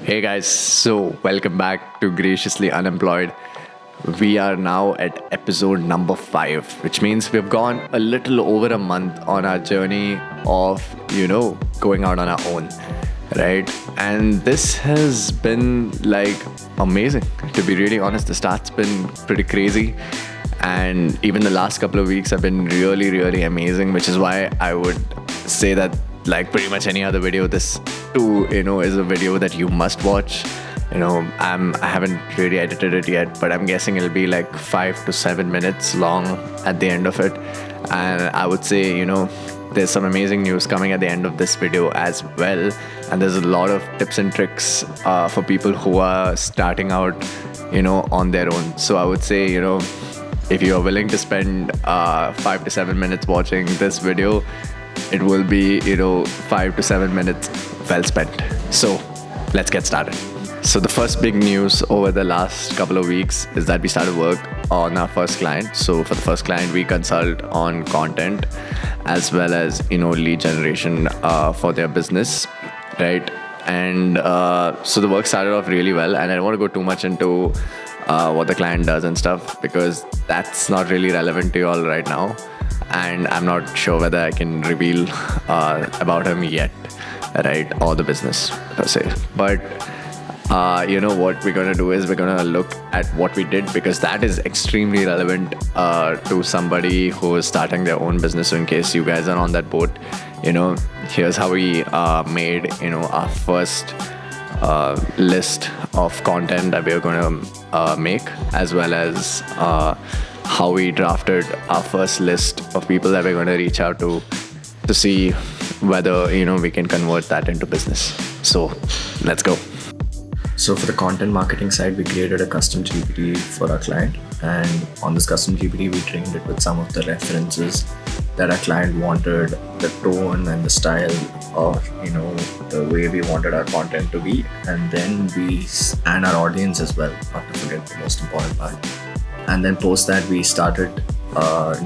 Hey guys, so welcome back to Graciously Unemployed. We are now at episode number 5, which means we've gone a little over a month on our journey of, going out on our own, right? And this has been like amazing. To be really honest, the start's been pretty crazy. And even the last couple of weeks have been really, really amazing, which is why I would say that like pretty much any other video, this too, is a video that you must watch. I haven't really edited it yet, but I'm guessing it'll be like 5 to 7 minutes long at the end of it. And I would say, there's some amazing news coming at the end of this video as well. And there's a lot of tips and tricks for people who are starting out, on their own. So I would say, if you are willing to spend 5 to 7 minutes watching this video, it will be 5 to 7 minutes well spent. So let's get started. So the first big news over the last couple of weeks is that we started work on our first client. So for the first client, we consult on content as well as lead generation for their business, right? And so the work started off really well, and I don't want to go too much into what the client does and stuff because that's not really relevant to you all right now. And I'm not sure whether I can reveal about him yet, right? Or the business per se. But what we're going to do is we're going to look at what we did because that is extremely relevant to somebody who is starting their own business. So in case you guys are on that boat, here's how we made, our first list of content that we're going to make, as well as how we drafted our first list of people that we're going to reach out to see whether we can convert that into business. So let's go. So for the content marketing side, we created a custom GPT for our client, and on this custom GPT we trained it with some of the references that our client wanted, the tone and the style of the way we wanted our content to be, and then and our audience as well, not to forget the most important part. And then post that we started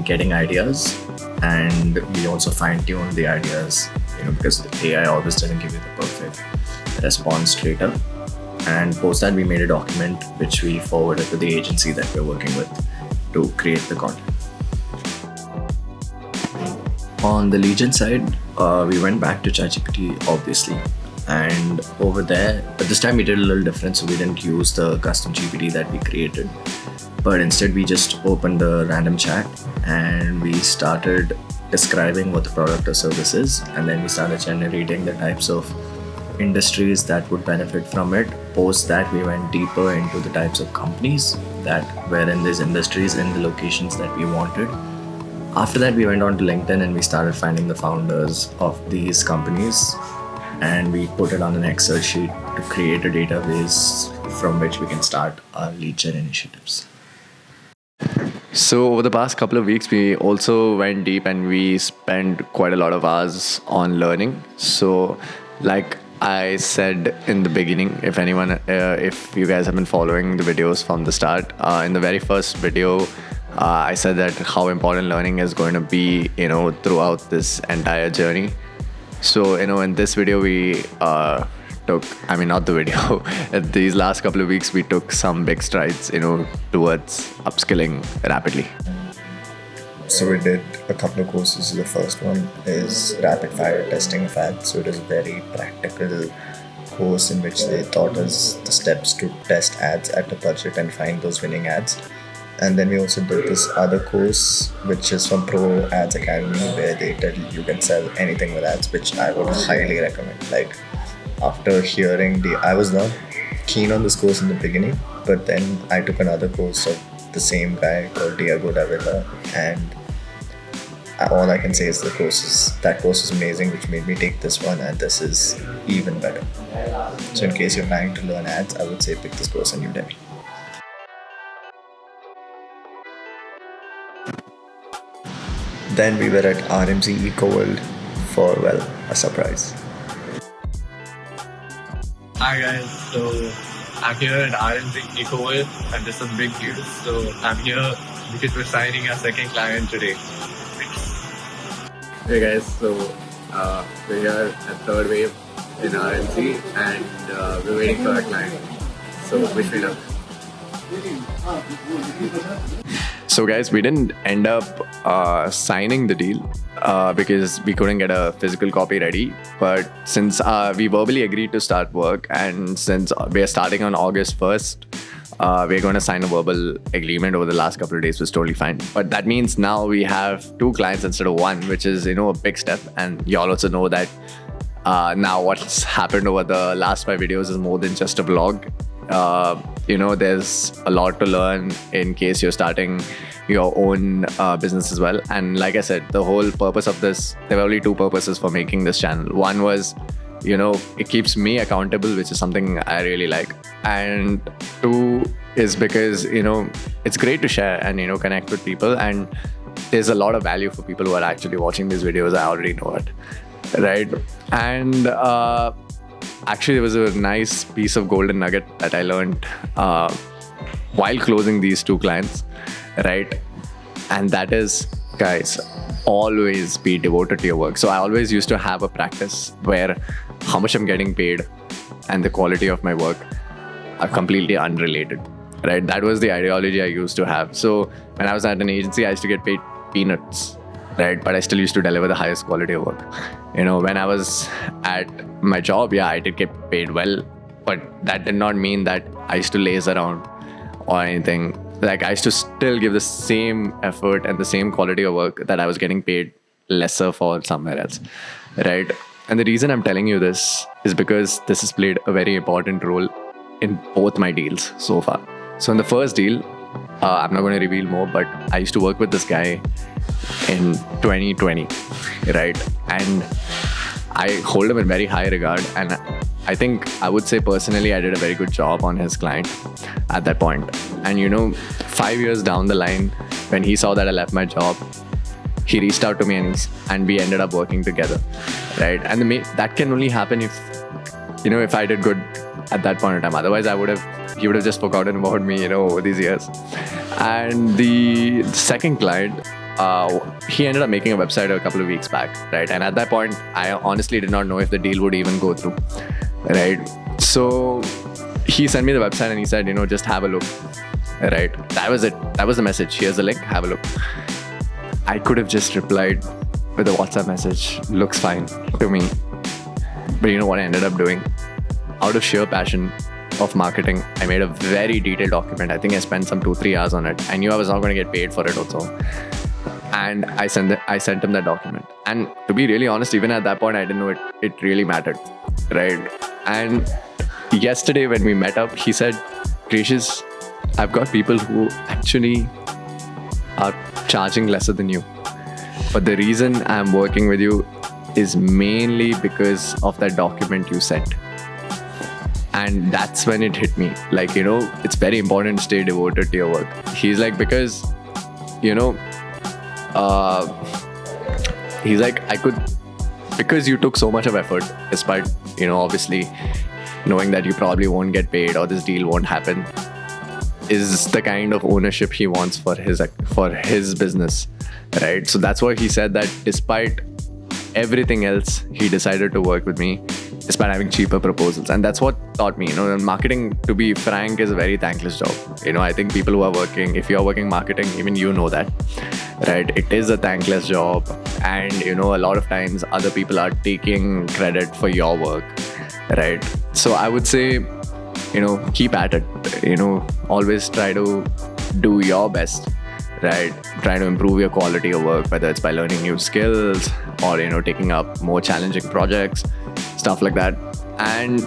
getting ideas, and we also fine-tuned the ideas, because the AI always doesn't give you the perfect response straight up. And post that we made a document which we forwarded to the agency that we're working with to create the content. On the lead gen side, we went back to ChatGPT obviously, and over there, but this time we did a little different. So we didn't use the custom GPT that we created, but instead we just opened a random chat and we started describing what the product or service is, and then we started generating the types of industries that would benefit from it. Post that we went deeper into the types of companies that were in these industries in the locations that we wanted. After that, we went on to LinkedIn and we started finding the founders of these companies, and we put it on an Excel sheet to create a database from which we can start our lead gen initiatives. So over the past couple of weeks, we also went deep and we spent quite a lot of hours on learning. So like I said in the beginning, if you guys have been following the videos from the start, in the very first video, I said that how important learning is going to be, throughout this entire journey. So, in this video, we these last couple of weeks, we took some big strides, towards upskilling rapidly. So we did a couple of courses. The first one is rapid fire testing of ads. So it is a very practical course in which they taught us the steps to test ads at a budget and find those winning ads. And then we also did this other course, which is from Pro Ads Academy, where they tell you can sell anything with ads, which I would highly recommend. Like after hearing I was not keen on this course in the beginning, but then I took another course of the same guy called Diego Davila, and all I can say is that course is amazing, which made me take this one, and this is even better. So in case you're planning to learn ads, I would say pick this course on Udemy. Then we were at RMZ EcoWorld for, a surprise. Hi guys, so I'm here at RMZ EcoWorld and there's some big news. So I'm here because we're signing our second client today. Hey guys, so we're here at Third Wave in RNC, and we're waiting for our client. So wish me luck. So guys, we didn't end up signing the deal because we couldn't get a physical copy ready. But since we verbally agreed to start work, and since we are starting on August 1st, we're going to sign a verbal agreement over the last couple of days, was totally fine. But that means now we have 2 clients instead of 1, which is, a big step. And you all also know that now what's happened over the last 5 videos is more than just a vlog. There's a lot to learn in case you're starting your own business as well. And like I said, the whole purpose of this, there were only 2 purposes for making this channel. One was, it keeps me accountable, which is something I really like. And 2 is because, it's great to share and, connect with people. And there's a lot of value for people who are actually watching these videos. I already know it, right? And actually, there was a nice piece of golden nugget that I learned while closing these 2 clients, right? And that is, guys, always be devoted to your work. So I always used to have a practice where how much I'm getting paid and the quality of my work are completely unrelated, right? That was the ideology I used to have. So when I was at an agency, I used to get paid peanuts, right? But I still used to deliver the highest quality of work. When I was at my job, I did get paid well, but that did not mean that I used to laze around or anything. Like, I used to still give the same effort and the same quality of work that I was getting paid lesser for somewhere else, right? And the reason I'm telling you this is because this has played a very important role in both my deals so far. So in the first deal, I'm not going to reveal more, but I used to work with this guy in 2020, right? And I hold him in very high regard, and I think I would say personally I did a very good job on his client at that point. And 5 years down the line, when he saw that I left my job, he reached out to me and we ended up working together, right? And that can only happen if I did good at that point in time. Otherwise, he would have just forgotten about me, over these years. And the second client, he ended up making a website a couple of weeks back, right? And at that point, I honestly did not know if the deal would even go through, right? So he sent me the website and he said, just have a look, right? That was it. That was the message. Here's the link, have a look. I could have just replied with a WhatsApp message, looks fine to me. But you know what I ended up doing? Out of sheer passion of marketing, I made a very detailed document. I think I spent some 2-3 hours on it. I knew I was not going to get paid for it also. And I sent him that document. And to be really honest, even at that point, I didn't know it really mattered, right? And yesterday when we met up, he said, Gracious, I've got people who actually are charging lesser than you. But the reason I'm working with you is mainly because of that document you sent. And that's when it hit me. Like, it's very important to stay devoted to your work. He's like, because, he's like, because you took so much of effort, despite, obviously knowing that you probably won't get paid or this deal won't happen, is the kind of ownership he wants for his business, right? So that's why he said that despite everything else, he decided to work with me despite having cheaper proposals. And that's what taught me, marketing, to be frank, is a very thankless job. I think people who are working, if you're working marketing, even that, right? It is a thankless job. And, a lot of times other people are taking credit for your work, right? So I would say, keep at it, always try to do your best, right? Try to improve your quality of work, whether it's by learning new skills or, taking up more challenging projects, stuff like that. And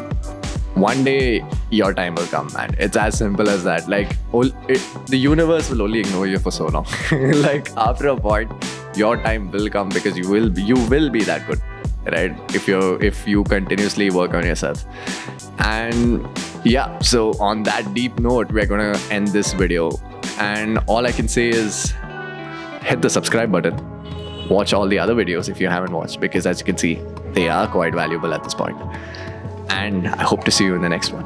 one day your time will come, man. It's as simple as that. Like, the universe will only ignore you for so long. Like, after a point, your time will come because you will be that good, right? If you continuously work on yourself. And yeah, so on that deep note, we're gonna end this video. And all I can say is hit the subscribe button. Watch all the other videos if you haven't watched, because as you can see, they are quite valuable at this point. And I hope to see you in the next one.